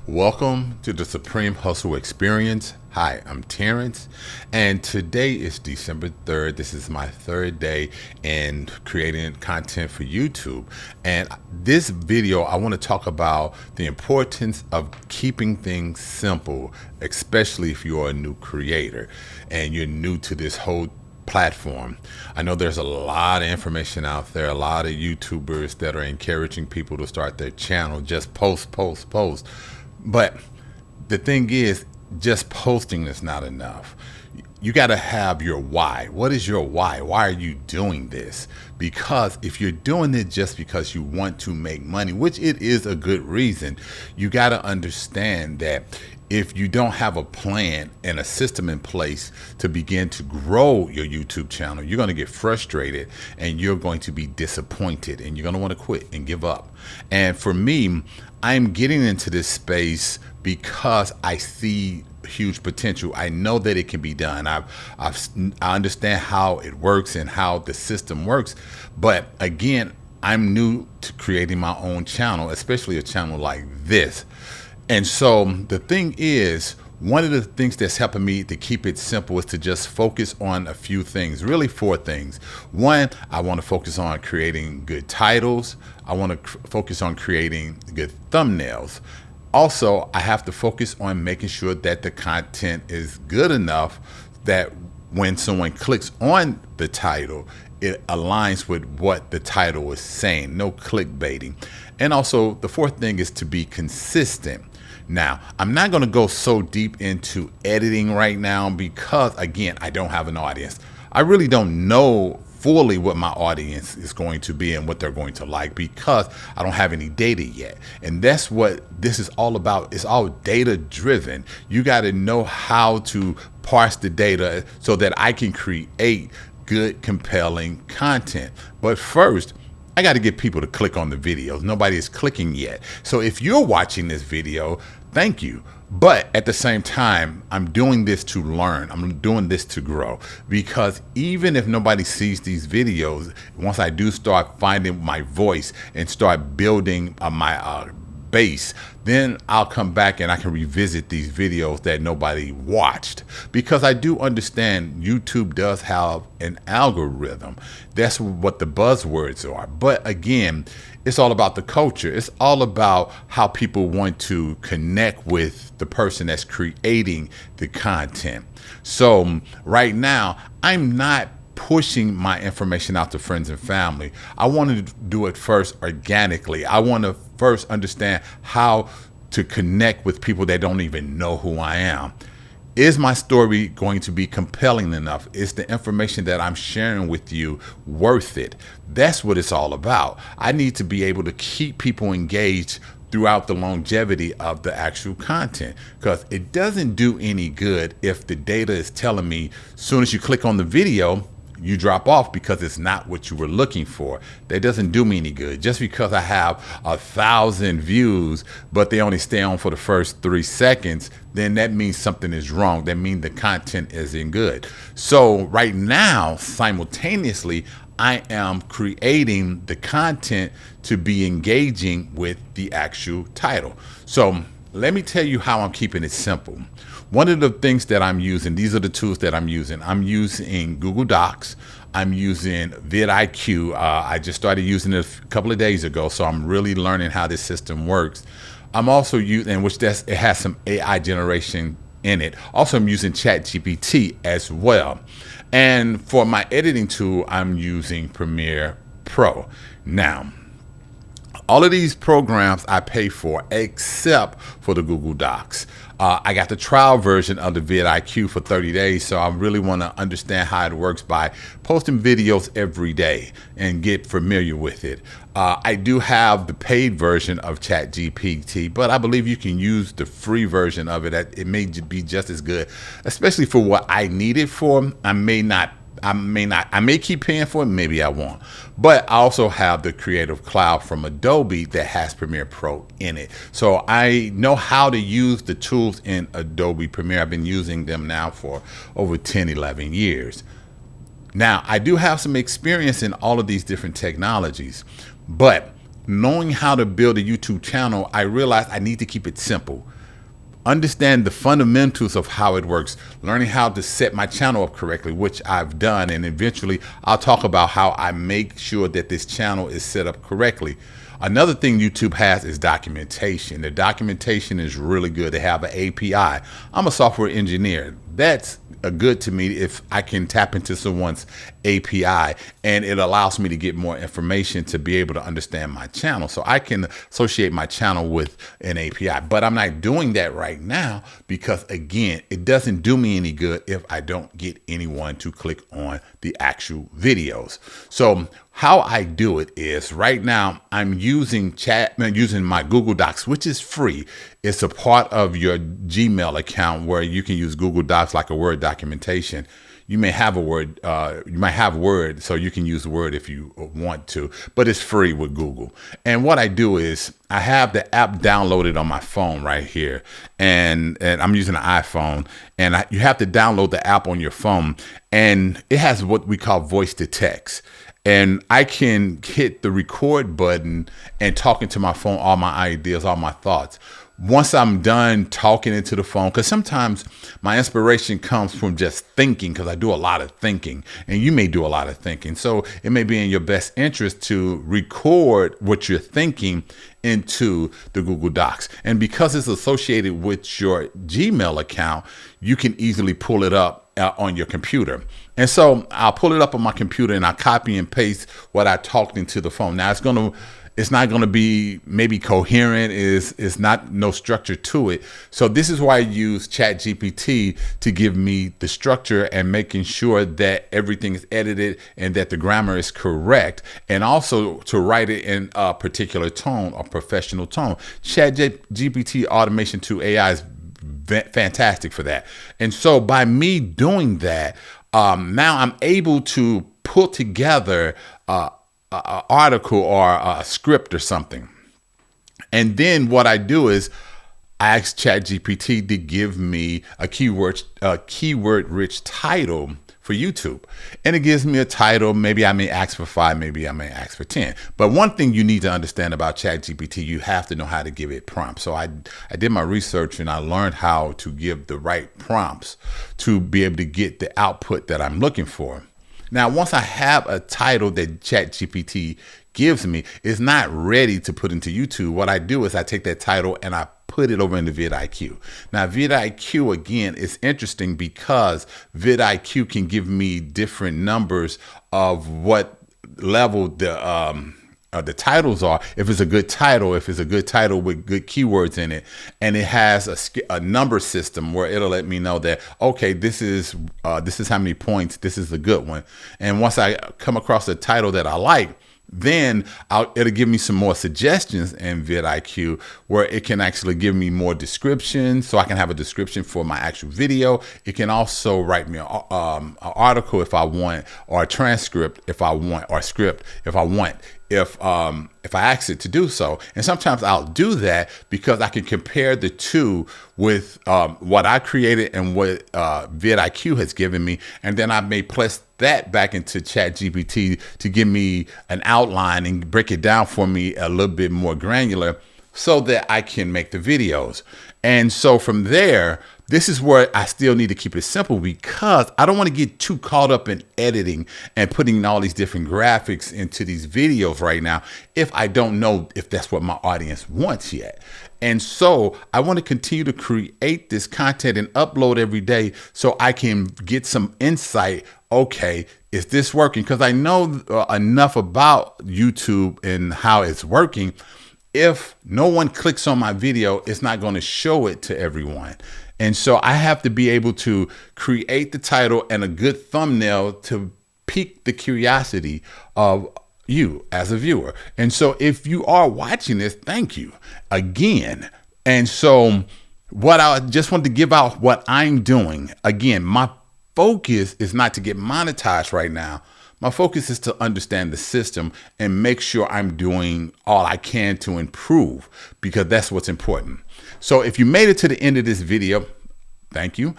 Welcome to the Supreme Hustle Experience. Hi, I'm Terrence, and today is December 3rd. This is my third day in creating content for YouTube. And this video, I want to talk about the importance of keeping things simple, especially if you're a new creator and you're new to this whole platform. I know there's a lot of information out there, a lot of YouTubers that are encouraging people to start their channel, just post. But the thing is, just posting is not enough. You got to have your why. What is your why? Why are you doing this? Because if you're doing it just because you want to make money, which it is a good reason, you got to understand that if you don't have a plan and a system in place to begin to grow your YouTube channel, you're going to get frustrated and you're going to be disappointed and you're going to want to quit and give up. And for me, I'm getting into this space because I see huge potential. I know that it can be done. I understand how it works and how the system works. But again, I'm new to creating my own channel, especially a channel like this. And so the thing is, one of the things that's helping me to keep it simple is to just focus on a few things, really 4 things. One, I want to focus on creating good titles. I want to focus on creating good thumbnails. Also, I have to focus on making sure that the content is good enough that when someone clicks on the title, it aligns with what the title is saying, no clickbaiting. And also the 4th thing is to be consistent. Now, I'm not going to go so deep into editing right now because, again, I don't have an audience. I really don't know fully what my audience is going to be and what they're going to like because I don't have any data yet. And that's what this is all about. It's all data driven. You got to know how to parse the data so that I can create good, compelling content. But first, I got to get people to click on the videos. Nobody is clicking yet. So if you're watching this video, thank you. But at the same time, I'm doing this to learn. I'm doing this to grow, because even if nobody sees these videos, once I do start finding my voice and start building my base, then I'll come back and I can revisit these videos that nobody watched, because I do understand YouTube does have an algorithm. That's what the buzzwords are. But again, it's all about the culture. It's all about how people want to connect with the person that's creating the content. So right now, I'm not pushing my information out to friends and family. I want to do it first organically. I want to first understand how to connect with people that don't even know who I am. Is my story going to be compelling enough? Is the information that I'm sharing with you worth it? That's what it's all about. I need to be able to keep people engaged throughout the longevity of the actual content, because it doesn't do any good if the data is telling me as soon as you click on the video, you drop off because it's not what you were looking for. That doesn't do me any good. Just because I have 1,000 views, but they only stay on for the first 3 seconds, then that means something is wrong. That means the content isn't good. So right now, simultaneously, I am creating the content to be engaging with the actual title. So let me tell you how I'm keeping it simple. One of the things that I'm using, these are the tools that I'm using Google Docs. I'm using vidIQ. I just started using it a couple of days ago, so I'm really learning how this system works. I'm also using, it has some AI generation in it. Also, I'm using ChatGPT as well. And for my editing tool, I'm using Premiere Pro. Now, all of these programs I pay for except for the Google Docs. I got the trial version of the vidIQ for 30 days, so I really want to understand how it works by posting videos every day and get familiar with it. I do have the paid version of ChatGPT, but I believe you can use the free version of it. It may be just as good, especially for what I need it for. I may keep paying for it, maybe I won't. But I also have the Creative Cloud from Adobe that has Premiere Pro in it. So I know how to use the tools in Adobe Premiere. I've been using them now for over 10, 11 years. Now, I do have some experience in all of these different technologies, but knowing how to build a YouTube channel, I realized I need to keep it simple. Understand the fundamentals of how it works, learning how to set my channel up correctly, which I've done. And eventually I'll talk about how I make sure that this channel is set up correctly. Another thing YouTube has is documentation. The documentation is really good. They have an API. I'm a software engineer. That's good to me if I can tap into someone's API, and it allows me to get more information to be able to understand my channel. So I can associate my channel with an API, but I'm not doing that right now because, again, it doesn't do me any good if I don't get anyone to click on the actual videos. So how I do it is right now I'm using my Google Docs, which is free. It's a part of your Gmail account where you can use Google Docs like a Word documentation. You may have Word, so you can use Word if you want to, but it's free with Google. And what I do is I have the app downloaded on my phone right here, and I'm using an iPhone, and you have to download the app on your phone, and it has what we call voice to text. And I can hit the record button and talk into my phone, all my ideas, all my thoughts. Once I'm done talking into the phone, because sometimes my inspiration comes from just thinking, because I do a lot of thinking, and you may do a lot of thinking. So it may be in your best interest to record what you're thinking into the Google Docs. And because it's associated with your Gmail account, you can easily pull it up on your computer. And so I'll pull it up on my computer and I'll copy and paste what I talked into the phone. Now it's not going to be maybe coherent. It's not no structure to it. So this is why I use ChatGPT to give me the structure and making sure that everything is edited and that the grammar is correct, and also to write it in a particular tone, a professional tone. ChatGPT automation to AI is fantastic for that. And so by me doing that, now I'm able to put together an article or a script or something. And then what I do is I ask ChatGPT to give me a keyword-rich title for YouTube. And it gives me a title. Maybe I may ask for 5, maybe I may ask for 10. But one thing you need to understand about ChatGPT, you have to know how to give it prompts. So I did my research and I learned how to give the right prompts to be able to get the output that I'm looking for. Now, once I have a title that ChatGPT gives me, it's not ready to put into YouTube. What I do is I take that title and I put it over into vidIQ. Now, vidIQ, again, is interesting because vidIQ can give me different numbers of what level the titles are. If it's a good title with good keywords in it, and it has a number system where it'll let me know that, okay, this is how many points, this is a good one. And once I come across a title that I like, then it'll give me some more suggestions in vidIQ where it can actually give me more descriptions, so I can have a description for my actual video. It can also write me an article if I want, or a transcript if I want, or a script if I want, if I ask it to do so. And sometimes I'll do that because I can compare the two with what I created and what vidIQ has given me, and then I may place that back into ChatGPT to give me an outline and break it down for me a little bit more granular so that I can make the videos. And so from there, this is where I still need to keep it simple because I don't want to get too caught up in editing and putting all these different graphics into these videos right now if I don't know if that's what my audience wants yet. And so I want to continue to create this content and upload every day so I can get some insight. Okay, is this working? Because I know enough about YouTube and how it's working. If no one clicks on my video, it's not going to show it to everyone. And so I have to be able to create the title and a good thumbnail to pique the curiosity of you as a viewer. And so if you are watching this, thank you again. And so what I just want to give out what I'm doing. Again, my focus is not to get monetized right now. My focus is to understand the system and make sure I'm doing all I can to improve, because that's what's important. So if you made it to the end of this video, Thank you.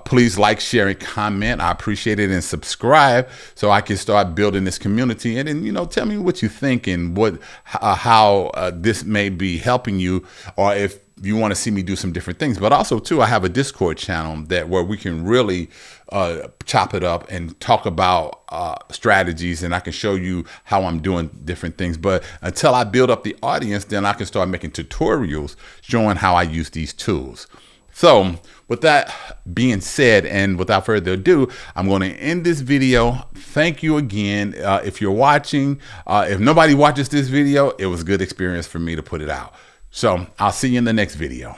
Please like, share, and comment. I appreciate it, and subscribe so I can start building this community. And then, tell me what you think and how this may be helping you, or if you want to see me do some different things. But also, too, I have a Discord channel where we can really chop it up and talk about strategies, and I can show you how I'm doing different things. But until I build up the audience, then I can start making tutorials showing how I use these tools. So with that being said, and without further ado, I'm going to end this video. Thank you again. If you're watching, if nobody watches this video, it was a good experience for me to put it out. So I'll see you in the next video.